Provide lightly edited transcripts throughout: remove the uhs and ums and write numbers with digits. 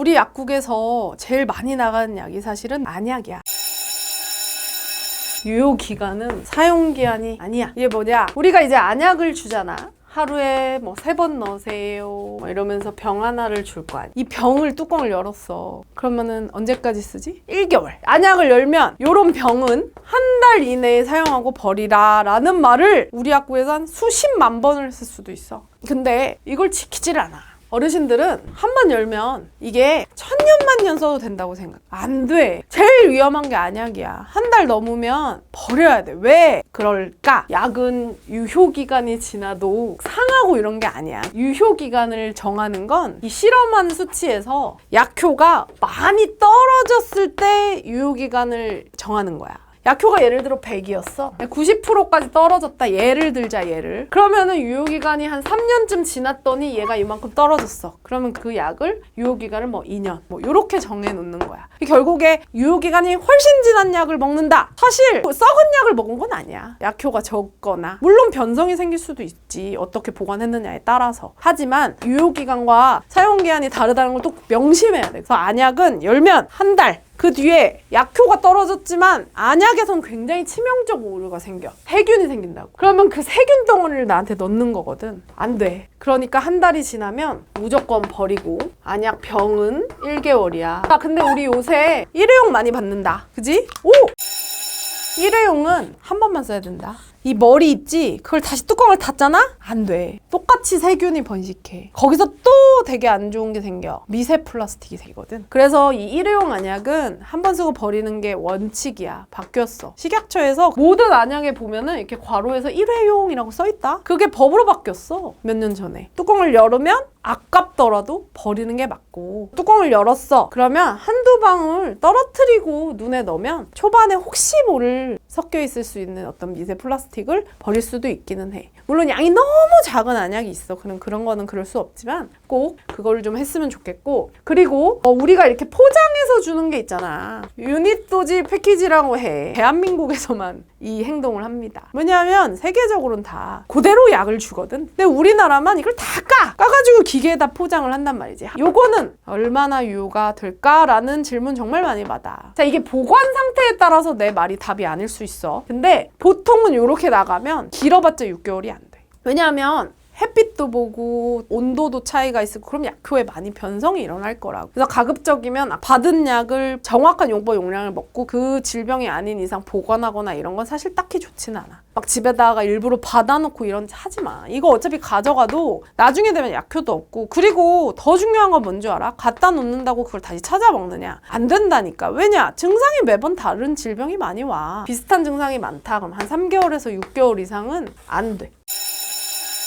우리 약국에서 제일 많이 나가는 약이 사실은 안약이야. 유효기간은 사용기한이 아니야. 이게 뭐냐? 우리가 이제 안약을 주잖아. 하루에 뭐 3번 넣으세요 뭐 이러면서 병 하나를 줄 거 아니야. 이 병을 뚜껑을 열었어. 그러면은 언제까지 쓰지? 1개월. 안약을 열면 요런 병은 한 달 이내에 사용하고 버리라 라는 말을 우리 학교에서 한 수십만 번을 했을 수도 있어. 근데 이걸 지키질 않아. 어르신들은 한 번 열면 이게 천년만년 써도 된다고 생각. 안 돼. 제일 위험한 게 안약이야. 한 달 넘으면 버려야 돼. 왜 그럴까? 약은 유효기간이 지나도 상하고 이런 게 아니야. 유효기간을 정하는 건 이 실험한 수치에서 약효가 많이 떨어졌을 때 유효기간을 정하는 거야. 약효가 예를 들어 100이었어. 90%까지 떨어졌다. 예를 들자, 얘를. 그러면은 유효기간이 한 3년쯤 지났더니 얘가 이만큼 떨어졌어. 그러면 그 약을 유효기간을 뭐 2년, 뭐 요렇게 정해놓는 거야. 결국에 유효기간이 훨씬 지난 약을 먹는다. 사실 썩은 약을 먹은 건 아니야. 약효가 적거나. 물론 변성이 생길 수도 있지. 어떻게 보관했느냐에 따라서. 하지만 유효기간과 사용기한이 다르다는 걸 또 명심해야 돼. 그래서 안약은 열면 한 달. 그 뒤에 약효가 떨어졌지만 안약에선 굉장히 치명적 오류가 생겨. 세균이 생긴다고. 그러면 그 세균 덩어리를 나한테 넣는 거거든. 안 돼. 그러니까 한 달이 지나면 무조건 버리고 안약 병은 1개월이야. 근데 우리 요새 일회용 많이 받는다. 그지? 오! 일회용은 한 번만 써야 된다. 이 머리 있지? 그걸 다시 뚜껑을 닫잖아? 안 돼. 똑같이 세균이 번식해. 거기서 또 되게 안 좋은 게 생겨. 미세 플라스틱이 생기거든. 그래서 이 일회용 안약은 한 번 쓰고 버리는 게 원칙이야. 바뀌었어. 식약처에서 모든 안약에 보면은 이렇게 괄호에서 일회용이라고 써있다? 그게 법으로 바뀌었어. 몇 년 전에. 뚜껑을 열으면 아깝더라도 버리는 게 맞고, 뚜껑을 열었어. 그러면 한두 방울 떨어뜨리고 눈에 넣으면 초반에 혹시 모를 섞여 있을 수 있는 어떤 미세 플라스틱을 버릴 수도 있기는 해. 물론 양이 너무 작은 안약이 있어. 그런 거는 그럴 수 없지만 꼭 그거를 좀 했으면 좋겠고, 그리고 우리가 이렇게 포장해서 주는 게 있잖아. 유닛도지 패키지라고 해. 대한민국에서만 이 행동을 합니다. 왜냐하면 세계적으로는 다 그대로 약을 주거든. 근데 우리나라만 이걸 다 까가지고 기계에다 포장을 한단 말이지. 요거는 얼마나 유효가 될까라는 질문 정말 많이 받아. 자, 이게 보관 상태에 따라서 내 말이 답이 아닐 수 있어. 근데 보통은 이렇게 나가면 길어봤자 6개월이 안 돼. 왜냐하면 햇빛도 보고 온도도 차이가 있고 그럼 약효에 많이 변성이 일어날 거라고. 그래서 가급적이면 받은 약을 정확한 용법 용량을 먹고 그 질병이 아닌 이상 보관하거나 이런 건 사실 딱히 좋지는 않아. 막 집에다가 일부러 받아놓고 이런 거 하지 마. 이거 어차피 가져가도 나중에 되면 약효도 없고, 그리고 더 중요한 건 뭔지 알아? 갖다 놓는다고 그걸 다시 찾아 먹느냐? 안 된다니까. 왜냐? 증상이 매번 다른 질병이 많이 와. 비슷한 증상이 많다. 그럼 한 3개월에서 6개월 이상은 안 돼.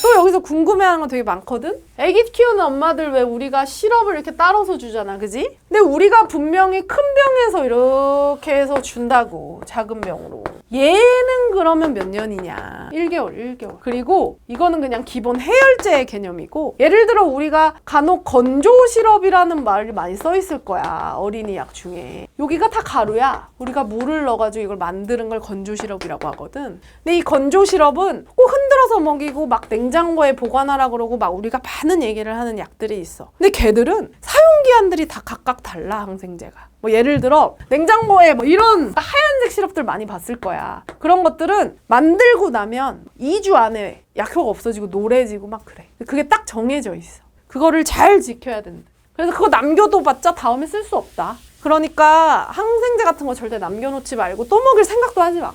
또 여기서 궁금해하는 거 되게 많거든? 애기 키우는 엄마들 왜 우리가 시럽을 이렇게 따라서 주잖아, 그지? 근데 우리가 분명히 큰 병에서 이렇게 해서 준다고, 작은 병으로. 얘는 그러면 몇 년이냐? 1개월. 그리고 이거는 그냥 기본 해열제의 개념이고, 예를 들어 우리가 간혹 건조 시럽이라는 말이 많이 써 있을 거야, 어린이 약 중에. 여기가 다 가루야. 우리가 물을 넣어가지고 이걸 만드는 걸 건조 시럽이라고 하거든. 근데 이 건조 시럽은 꼭 흔들어서 먹이고 막 냉장고에 보관하라 그러고 막 우리가 많은 얘기를 하는 약들이 있어. 근데 걔들은 사용기한들이 다 각각 달라, 항생제가. 뭐 예를 들어 냉장고에 뭐 이런 하얀색 시럽들 많이 봤을 거야. 그런 것들은 만들고 나면 2주 안에 약효가 없어지고 노래지고 막 그래. 그게 딱 정해져 있어. 그거를 잘 지켜야 된다. 그래서 그거 남겨둬봤자 다음에 쓸 수 없다. 그러니까 항생제 같은 거 절대 남겨놓지 말고 또 먹일 생각도 하지 마.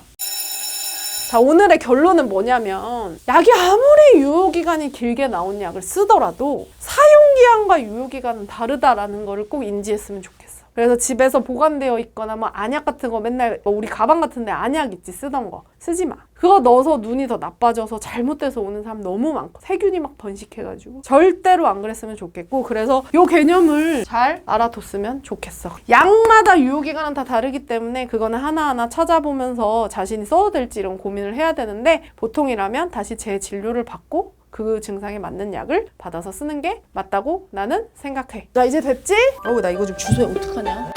자, 오늘의 결론은 뭐냐면, 약이 아무리 유효기간이 길게 나온 약을 쓰더라도 사용기한과 유효기간은 다르다라는 거를 꼭 인지했으면 좋겠어. 그래서 집에서 보관되어 있거나 뭐 안약 같은 거 맨날 우리 가방 같은 데 안약 있지, 쓰던 거 쓰지 마. 그거 넣어서 눈이 더 나빠져서 잘못돼서 오는 사람 너무 많고 세균이 막 번식해가지고 절대로 안 그랬으면 좋겠고, 그래서 요 개념을 잘 알아뒀으면 좋겠어. 약마다 유효기간은 다 다르기 때문에 그거는 하나하나 찾아보면서 자신이 써도 될지 이런 고민을 해야 되는데, 보통이라면 다시 재진료를 받고 그 증상에 맞는 약을 받아서 쓰는 게 맞다고 나는 생각해. 자, 이제 됐지? 나 이거 좀 주소해. 어떡하냐?